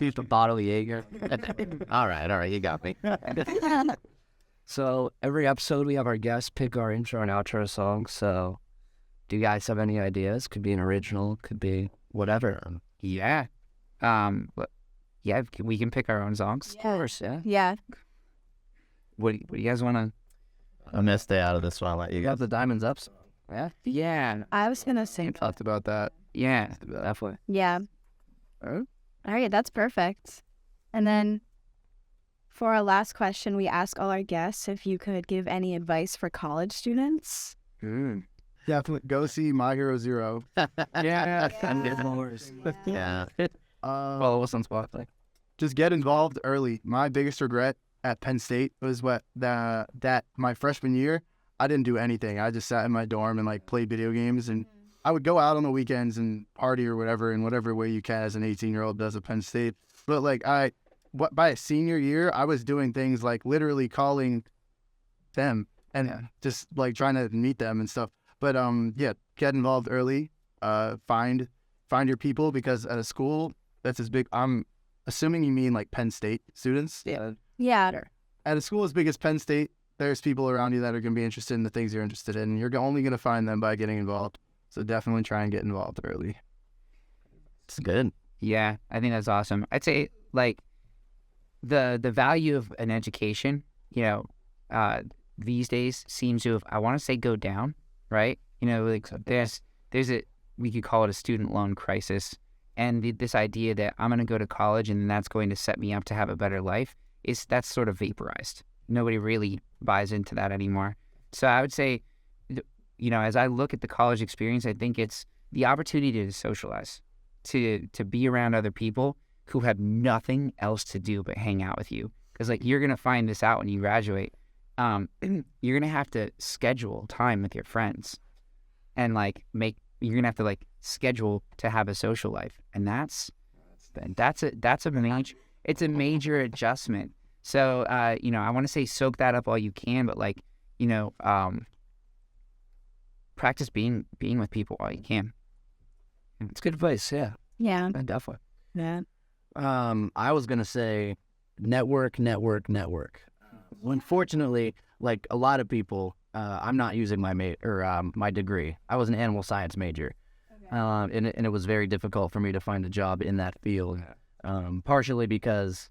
use a bottle of Jaeger. All right, you got me. So every episode we have our guests pick our intro and outro song. So do you guys have any ideas? Could be an original, could be whatever. Yeah. But yeah, we can pick our own songs. Of course, yeah. Yeah. What do you guys want to? I'm gonna stay out of this one. I'll let you You guys. got the Diamonds Up song. Yeah, Yeah. I was gonna say. We talked about that. Yeah. definitely. Yeah. Oh. All right, that's perfect. And then for our last question, we ask all our guests if you could give any advice for college students. Definitely go see My Hero Zero. Yeah. Yeah. Follow us on Spotify. Just get involved early. My biggest regret at Penn State was that my freshman year, I didn't do anything. I just sat in my dorm and like played video games, and I would go out on the weekends and party or whatever in whatever way you can as an 18-year-old does at Penn State. But like by a senior year, I was doing things like literally calling them and just like trying to meet them and stuff. But yeah, get involved early. Find your people, because at a school that's as big, I'm assuming you mean like Penn State students. Yeah. Yeah. At a school as big as Penn State, there's people around you that are going to be interested in the things you're interested in. You're only going to find them by getting involved. So definitely try and get involved early. It's good. Yeah, I think that's awesome. I'd say like the value of an education, these days seems to have, I want to say, go down, right? Like there's we could call it a student loan crisis, and this idea that I'm going to go to college and that's going to set me up to have a better life that's sort of vaporized. Nobody really buys into that anymore. So I would say, as I look at the college experience, I think it's the opportunity to socialize, to be around other people who have nothing else to do but hang out with you. Because like you're gonna find this out when you graduate. You're gonna have to schedule time with your friends, and you're gonna have to schedule to have a social life, and that's a major adjustment. So I want to say soak that up all you can, but practice being with people while you can. It's good advice, yeah. Yeah. Definitely. Yeah. I was gonna say network. Unfortunately, like a lot of people, I'm not using my degree. I was an animal science major, and it was very difficult for me to find a job in that field. Partially because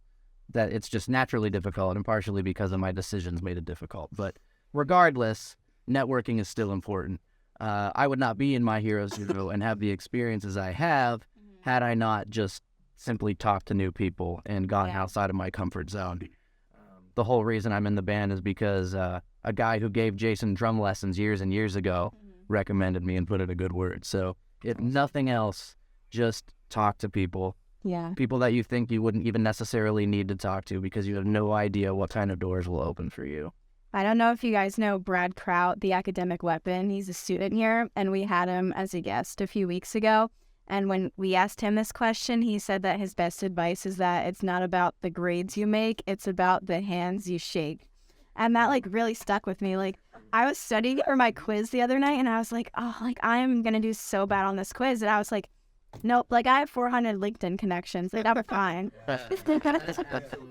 that it's just naturally difficult, and partially because of my decisions made it difficult. But regardless, networking is still important. I would not be in My Hero Zero and have the experiences I have had I not just simply talked to new people and gone outside of my comfort zone. The whole reason I'm in the band is because a guy who gave Jason drum lessons years and years ago recommended me and put in a good word. So if nothing else, just talk to people. Yeah. People that you think you wouldn't even necessarily need to talk to, because you have no idea what kind of doors will open for you. I don't know if you guys know Brad Kraut, the academic weapon. He's a student here, and we had him as a guest a few weeks ago. And when we asked him this question, he said that his best advice is that it's not about the grades you make, it's about the hands you shake. And that really stuck with me. I was studying for my quiz the other night, and I was like, I am going to do so bad on this quiz. And I was like, nope, I have 400 LinkedIn connections. I'm fine.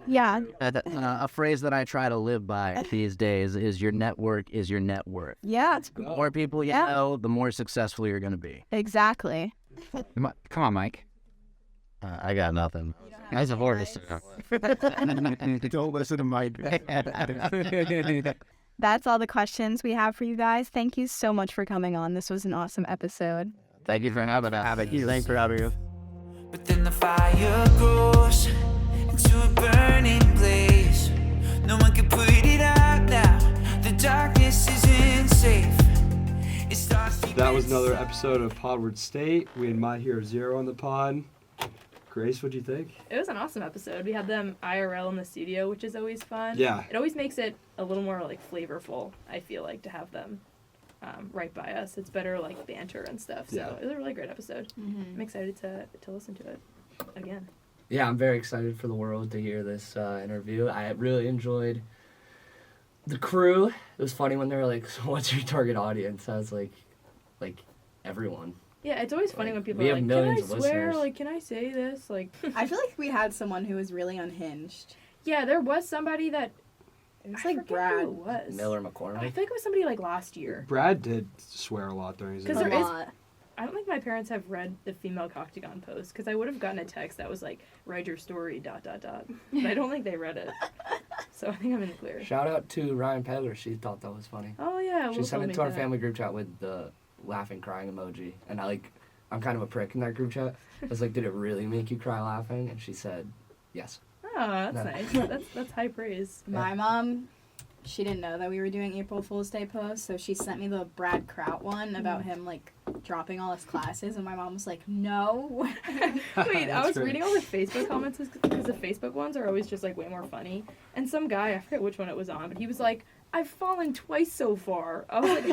Yeah. A phrase that I try to live by these days is your network is your net worth. Yeah. The more people you know, the more successful you're going to be. Exactly. Come on, Mike. I got nothing. As a horse. Don't listen to Mike. That's all the questions we have for you guys. Thank you so much for coming on. This was an awesome episode. Thank you for having us. Thanks for having us. But then the fire grows into a burning blaze. No one can put it out now. The darkness isn't safe. It starts to That was another episode of Podward State. We had My Hero Zero on the pod. Grace, what'd you think? It was an awesome episode. We had them IRL in the studio, which is always fun. Yeah. It always makes it a little more flavorful, I feel like, to have them right by us. It's better banter and stuff. So it was a really great episode. I'm excited to listen to it again. Yeah, I'm very excited for the world to hear this interview. I really enjoyed the crew. It was funny when they were like, "So what's your target audience?" I was like everyone. Yeah, it's always funny when people We are have like, "Can I millions of swear? listeners. Like, can I say this?" Like, I feel like we had someone who was really unhinged. yeah, there was somebody that It was I like forget Brad. who it was. Miller I McCormick. think it was somebody like last year. Brad did swear a lot during his Because A there is- lot. I don't think my parents have read the female Coctagon post because I would have gotten a text that was like, "Write your story, ... But I don't think they read it. So I think I'm in the clear. Shout out to Ryan Pegler. She thought that was funny. Oh yeah, She Will sent told it me to our that. family group chat with the laughing, crying emoji. And I'm kind of a prick in that group chat. I was like, did it really make you cry laughing? And she said, yes. Oh, that's No. nice. That's high praise. My mom, she didn't know that we were doing April Fool's Day posts, so she sent me the Brad Kraut one about him like dropping all his classes, and my mom was like, "No." Wait, I That's was great. reading all the Facebook comments because the Facebook ones are always just like way more funny. And some guy, I forget which one it was on, but he was like, "I've fallen twice so far." I was like,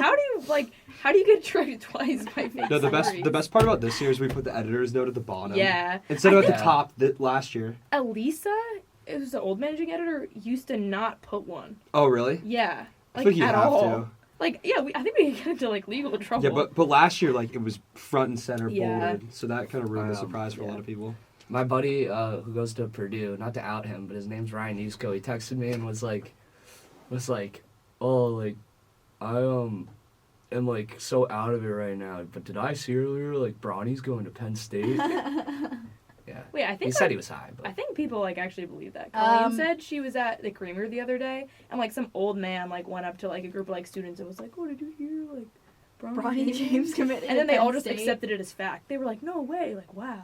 how do you get tricked twice by fake No, the stories? best part about this year is we put the editor's note at the bottom. Yeah. Instead I of at think the top last year. Elisa, it was the old managing editor, used to not put one. Oh, really? Yeah. I Like think you at have all. to. Like, yeah, I think we get into like legal trouble. Yeah, but last year, like, it was front and center Yeah. bolded. So that kind of ruined the surprise for a yeah. lot of people. My buddy who goes to Purdue, not to out him, but his name's Ryan Yusko. He texted me and was like, "Oh, like, I am like so out of it right now. But did I see earlier like Bronny's going to Penn State?" Yeah. Wait, I think He said he was high, but I think people like actually believe that. Colleen Um, said she was at the Creamer the other day, and like some old man like went up to like a group of like students and was like, "Oh, did you hear like Bronny James committed. And then they to all Penn just State. accepted it as fact. They were like, "No way!" Like, wow.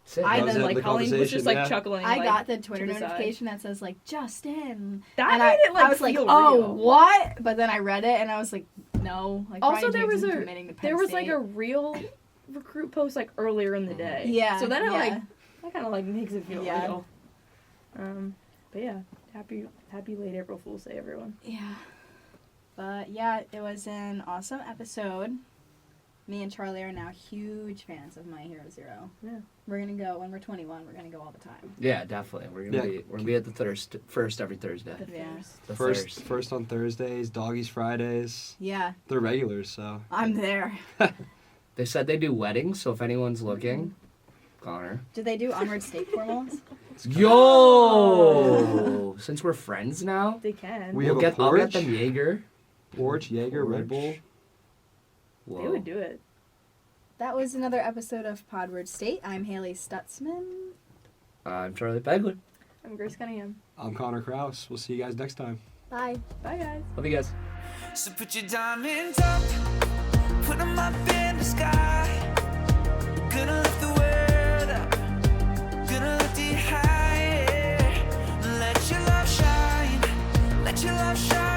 sick. And was then it, like the Colleen was just conversation? like Yeah. chuckling. I like, got the Twitter to the side. notification that says like Justin. That and made it like I was like, feel "Oh, real. what?" But then I read it and I was like, "No." Like, Also, Brian there James was isn't a committing to Penn there was like State. a real recruit post like earlier in the day. Yeah, So then it yeah. like that kind of like makes it feel Yeah. real. But yeah, happy late April Fool's Day, everyone. Yeah. But yeah, it was an awesome episode. Me and Charlie are now huge fans of My Hero Zero. Yeah. We're gonna go when we're 21. We're gonna go all the time. Yeah, definitely. We're gonna be at the first every Thursday. Yeah. The First on Thursdays, Doggies Fridays. Yeah, They're regulars, so. I'm there. They said they do weddings, so if anyone's looking, Connor. Do they do Onward State formals? Yo! Since we're friends now, They can. We I'll have a get porch. them Jaeger. Porch, Jaeger, Red Bull. Porch. They Whoa. would do it. That was another episode of Podward State. I'm Hailey Stutzman. I'm Charlie Pegler. I'm Grace Cunningham. I'm Connor Kraus. We'll see you guys next time. Bye. Bye guys. Love you guys. So put your diamonds up, put them up in the sky. Gonna lift the world up, gonna lift it higher. Let your love shine, let your love shine.